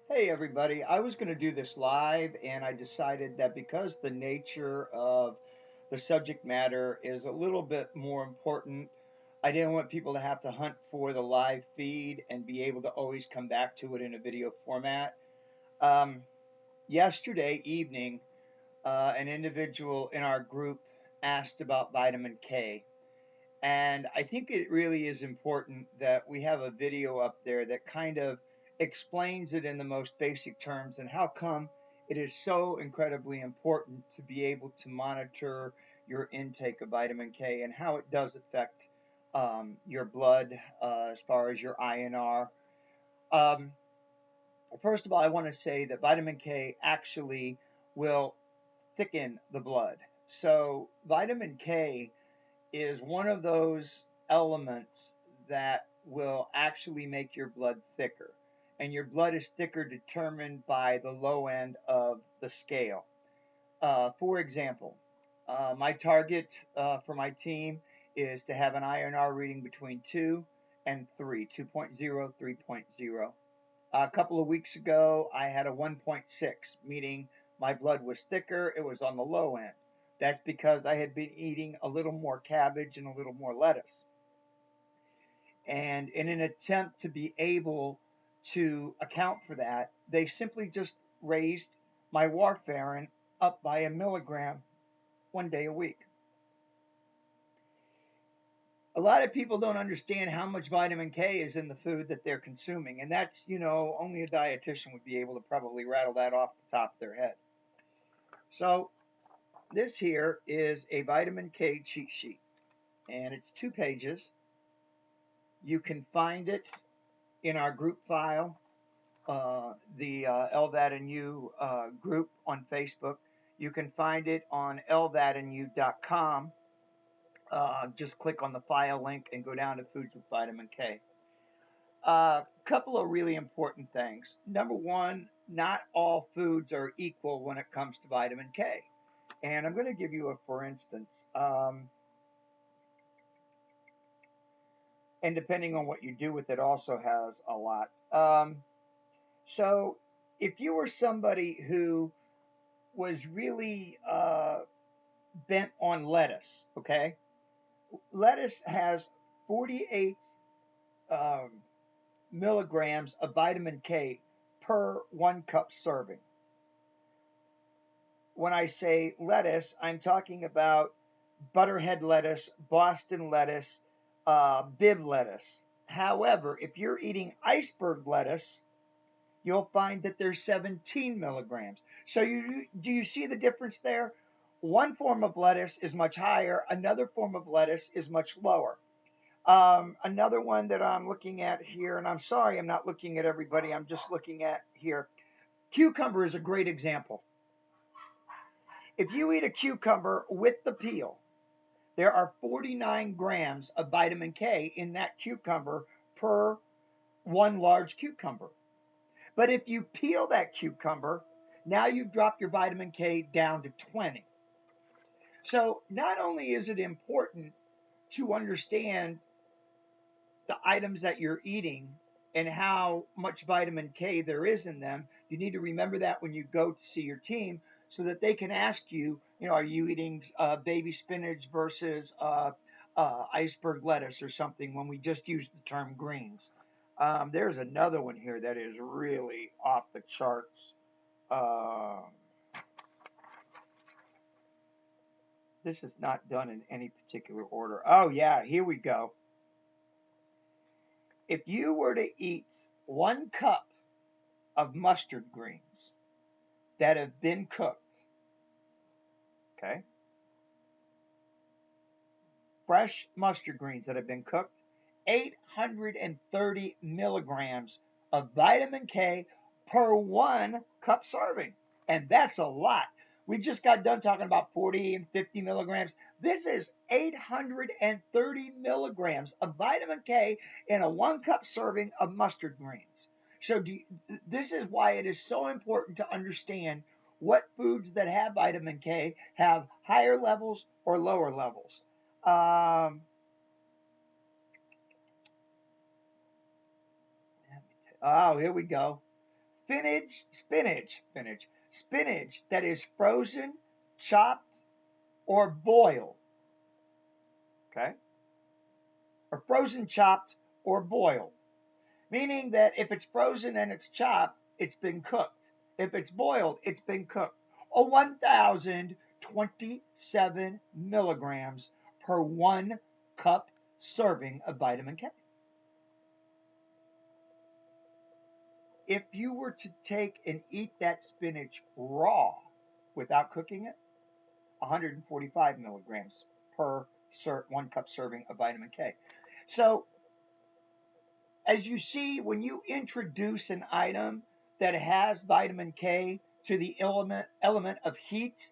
Hey everybody, I was going to do this live and I decided that because the nature of the subject matter is a little bit more important, I didn't want people to have to hunt for the live feed and be able to always come back to it in a video format. Um, Yesterday evening, an individual in our group asked about vitamin K. And I think it really is important that we have a video up there that kind of explains it in the most basic terms and how come it is so incredibly important to be able to monitor your intake of vitamin K and how it does affect your blood as far as your INR. Um, First of all, I want to say that vitamin K actually will thicken the blood. So, vitamin K is one of those elements that will actually make your blood thicker. And your blood is thicker determined by the low end of the scale. For example, my target for my team is to have an INR reading between 2 and 3, 2.0, 3.0. A couple of weeks ago, I had a 1.6, meaning my blood was thicker. It was on the low end. That's because I had been eating a little more cabbage and a little more lettuce. And in an attempt to be able to account for that, they simply just raised my warfarin up by a milligram 1 day a week. A lot of people don't understand how much vitamin K is in the food that they're consuming. And that's, only a dietitian would be able to probably rattle that off the top of their head. So, this here is a vitamin K cheat sheet, and it's 2 pages. You can find it in our group file, the LVAD and U group on Facebook. You can find it on lvadandu.com. Just click on the file link and go down to Foods with Vitamin K. Couple of really important things. Number one, not all foods are equal when it comes to vitamin K. And I'm going to give you a for instance. And depending on what you do with it, also has a lot. So, if you were somebody who was really bent on lettuce, okay, lettuce has 48 um, milligrams of vitamin K per 1 cup serving. When I say lettuce, I'm talking about butterhead lettuce, Boston lettuce, Bibb lettuce. However, if you're eating iceberg lettuce, you'll find that there's 17 milligrams. So do you see the difference there? One form of lettuce is much higher. Another form of lettuce is much lower. Another one that I'm looking at here, and I'm sorry I'm not looking at everybody, I'm just looking at here. Cucumber is a great example. If you eat a cucumber with the peel, there are 49 grams of vitamin K in that cucumber per one large cucumber. But if you peel that cucumber, now you've dropped your vitamin K down to 20. So not only is it important to understand the items that you're eating and how much vitamin K there is in them, you need to remember that when you go to see your team so that they can ask you, are you eating baby spinach versus iceberg lettuce or something when we just use the term greens. There's another one here that is really off the charts. Uh, this is not done in any particular order. Oh, yeah, here we go. If you were to eat 1 cup of mustard greens that have been cooked, okay, fresh mustard greens that have been cooked, 830 milligrams of vitamin K per 1 cup serving. And that's a lot. We just got done talking about 40 and 50 milligrams. This is 830 milligrams of vitamin K in a 1 cup serving of mustard greens. So this is why it is so important to understand what foods that have vitamin K have higher levels or lower levels. Oh, here we go. Spinach that is frozen, chopped, or boiled. Okay? Or frozen, chopped, or boiled. Meaning that if it's frozen and it's chopped, it's been cooked. If it's boiled, it's been cooked. Or 1,027 milligrams per 1 cup serving of vitamin K. If you were to take and eat that spinach raw without cooking it, 145 milligrams per 1 cup serving of vitamin K. So, as you see, when you introduce an item that has vitamin K to the element of heat,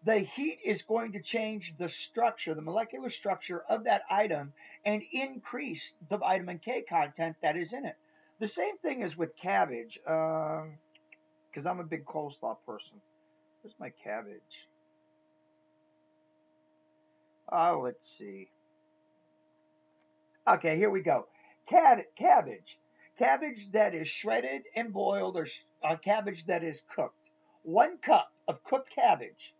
the heat is going to change the structure, the molecular structure of that item and increase the vitamin K content that is in it. The same thing is with cabbage, because I'm a big coleslaw person. Where's my cabbage? Oh, let's see. Okay, here we go. Cabbage. Cabbage that is shredded and boiled, or cabbage that is cooked. 1 cup of cooked cabbage,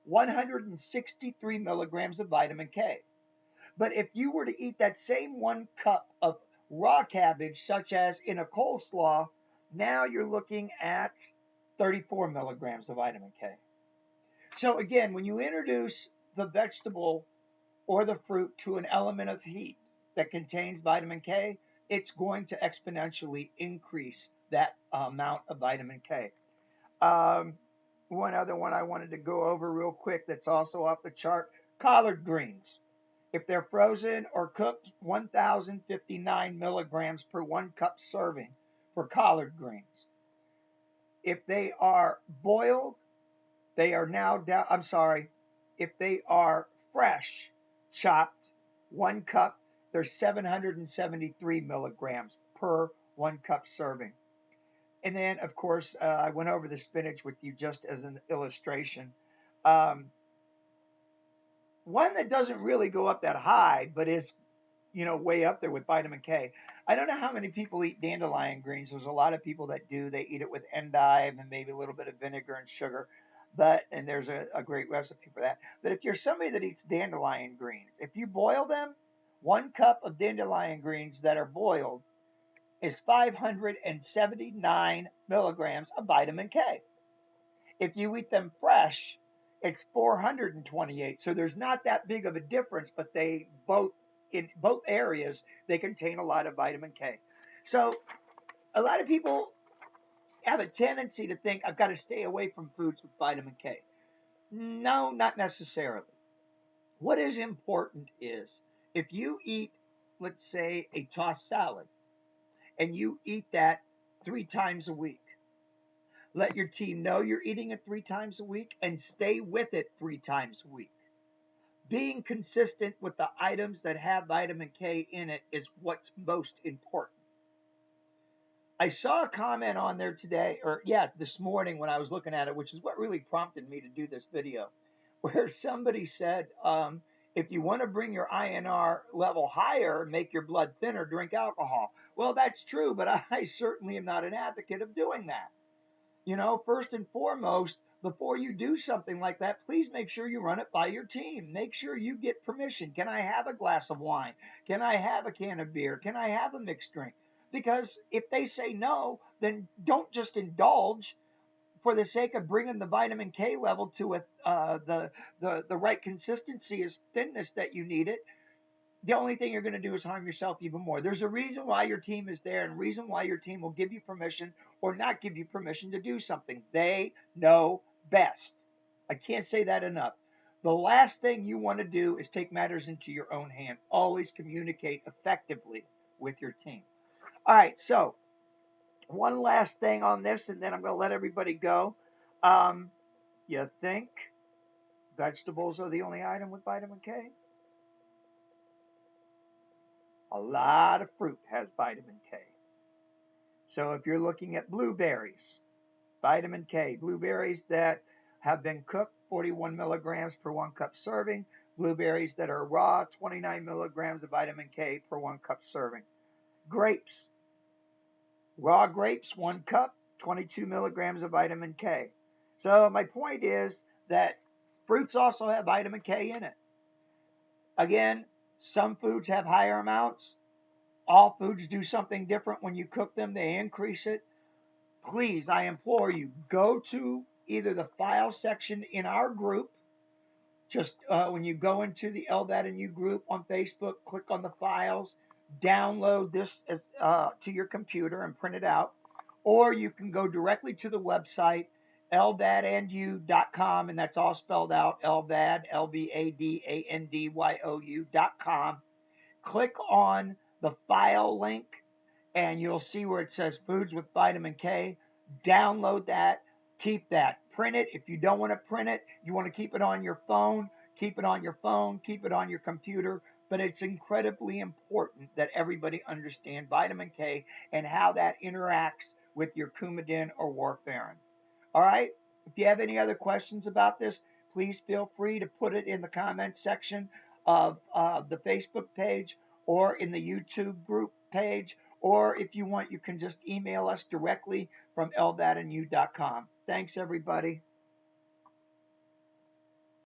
163 milligrams of vitamin K. But if you were to eat that same 1 cup of raw cabbage, such as in a coleslaw, now you're looking at 34 milligrams of vitamin K. So again, when you introduce the vegetable or the fruit to an element of heat that contains vitamin K, it's going to exponentially increase that amount of vitamin K. One other one I wanted to go over real quick that's also off the chart, collard greens. If they're frozen or cooked, 1,059 milligrams per 1 cup serving for collard greens. If they are boiled, they are now down, I'm sorry, if they are fresh, chopped, 1 cup, there's 773 milligrams per 1 cup serving. And then, of course, I went over the spinach with you just as an illustration. One that doesn't really go up that high, but is, way up there with vitamin K. I don't know how many people eat dandelion greens. There's a lot of people that do. They eat it with endive and maybe a little bit of vinegar and sugar. And there's a great recipe for that. But if you're somebody that eats dandelion greens, if you boil them, 1 cup of dandelion greens that are boiled is 579 milligrams of vitamin K. If you eat them fresh, it's 428. So there's not that big of a difference, but in both areas, they contain a lot of vitamin K. So a lot of people have a tendency to think, I've got to stay away from foods with vitamin K. No, not necessarily. What is important is if you eat, let's say, a tossed salad, and you eat that 3 times a week, let your team know you're eating it 3 times a week and stay with it 3 times a week. Being consistent with the items that have vitamin K in it is what's most important. I saw a comment on there today, this morning when I was looking at it, which is what really prompted me to do this video, where somebody said, if you want to bring your INR level higher, make your blood thinner, drink alcohol. Well, that's true, but I certainly am not an advocate of doing that. First and foremost, before you do something like that, please make sure you run it by your team. Make sure you get permission. Can I have a glass of wine? Can I have a can of beer? Can I have a mixed drink? Because if they say no, then don't just indulge for the sake of bringing the vitamin K level to the right consistency, is thinness that you need it. The only thing you're going to do is harm yourself even more. There's a reason why your team is there, and a reason why your team will give you permission or not give you permission to do something. They know best. I can't say that enough. The last thing you want to do is take matters into your own hand. Always communicate effectively with your team. All right, so one last thing on this, and then I'm going to let everybody go. You think vegetables are the only item with vitamin K? A lot of fruit has vitamin K. So if you're looking at blueberries, vitamin K, blueberries that have been cooked, 41 milligrams per 1 cup serving. Blueberries that are raw, 29 milligrams of vitamin K per 1 cup serving. Grapes, raw grapes, 1 cup, 22 milligrams of vitamin K. So my point is that fruits also have vitamin K in it. Again, some foods have higher amounts. All foods do something different when you cook them, they increase it. Please, I implore you, go to either the file section in our group. Just when you go into the LVAD and You group on Facebook, click on the files, download this to your computer and print it out. Or you can go directly to the website, lvadandyou.com, and that's all spelled out, LVAD, LVADANDYOU.com. Click on the file link, and you'll see where it says Foods with Vitamin K. Download that, keep that. Print it. If you don't want to print it, you want to keep it on your phone, keep it on your phone, keep it on your computer. But it's incredibly important that everybody understand vitamin K and how that interacts with your Coumadin or warfarin. All right? If you have any other questions about this, please feel free to put it in the comments section of the Facebook page or in the YouTube group page. Or if you want, you can just email us directly from lvadandyou.com. Thanks, everybody.